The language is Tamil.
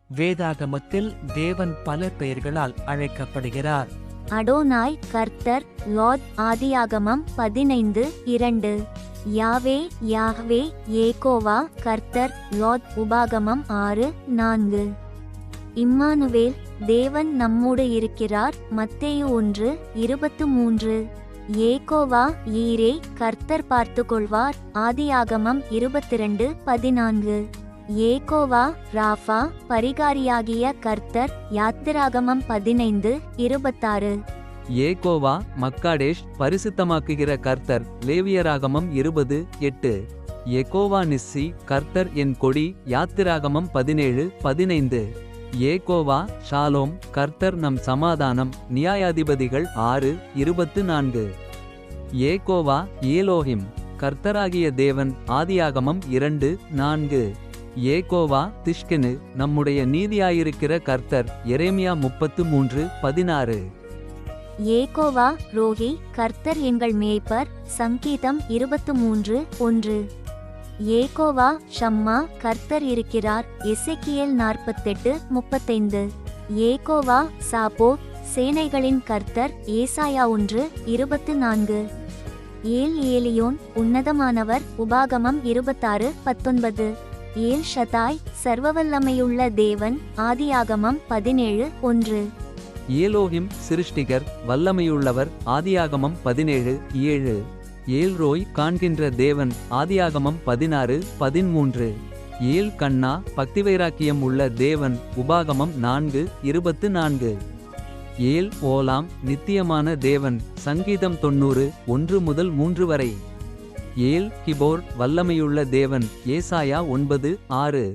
வேதாகமத்தில் தேவன் பல பெயர்களால் அழைக்கப்படுகிறார். அடோனாய் கர்த்தர், லார்ட். ஆதியாகமம் 15:2. யாவே யாஹ்வே ஏகோவா கர்த்தர், லார்ட். உபாகமம் 6:4. இம்மானுவேல் தேவன் நம்மோடு இருக்கிறார். மத்தேயு 1:23. ஏகோவா ஈரே கர்த்தர் பார்த்துக்கொள்வார். ஆதியாகமம் 22:14. ஏகோவா ராஃபா பரிகாரியாகிய கர்த்தர். யாத்திராகமம் 15:26. ஏகோவா மக்காடேஷ் பரிசுத்தமாக்குகிற கர்த்தர். லேவியராகமம் 20:8. ஏகோவா நிஸ்ஸி கர்த்தர் என் கொடி. யாத்திராகமம் 17:15. ஏகோவா ஷாலோம் கர்த்தர் நம் சமாதானம். நியாயாதிபதிகள் 6:24. ஏகோவா ஏலோஹிம் கர்த்தராகிய தேவன். ஆதியாகமம் 2:4. ஏகோவா திஷ்கெனு நம்முடைய நீதியாயிருக்கிற கர்த்தர். எரேமியா 33:16. ஏகோவா ரோஹி கர்த்தர் எங்கள் மேய்ப்பர். சங்கீதம் 23:1. ஏகோவா ஷம்மா கர்த்தர் இருக்கிறார். எசேக்கியேல் 48:35. ஏகோவா சாப்போ சேனைகளின் கர்த்தர். ஏசாயா 1:24. ஏல் ஏலியோன் உன்னதமானவர். உபாகமம் 26:19. ஏல் ஷதாய் சர்வவல்லமையுள்ள தேவன். ஆதியாகமம் 17:1. ஏலோஹிம் சிருஷ்டிகர் வல்லமையுள்ளவர். ஆதியாகமம் 17:7. ஏல்ரோய் காண்கின்ற தேவன். ஆதியாகமம் 16:13. ஏல் கண்ணா பக்திவைராக்கியம் உள்ள தேவன். உபாகமம் 4:24. ஏல் ஓலாம் நித்தியமான தேவன். சங்கீதம் 90:1-3 வரை. ஏல் கிபோர் வல்லமையுள்ள தேவன். ஏசாயா 9:6.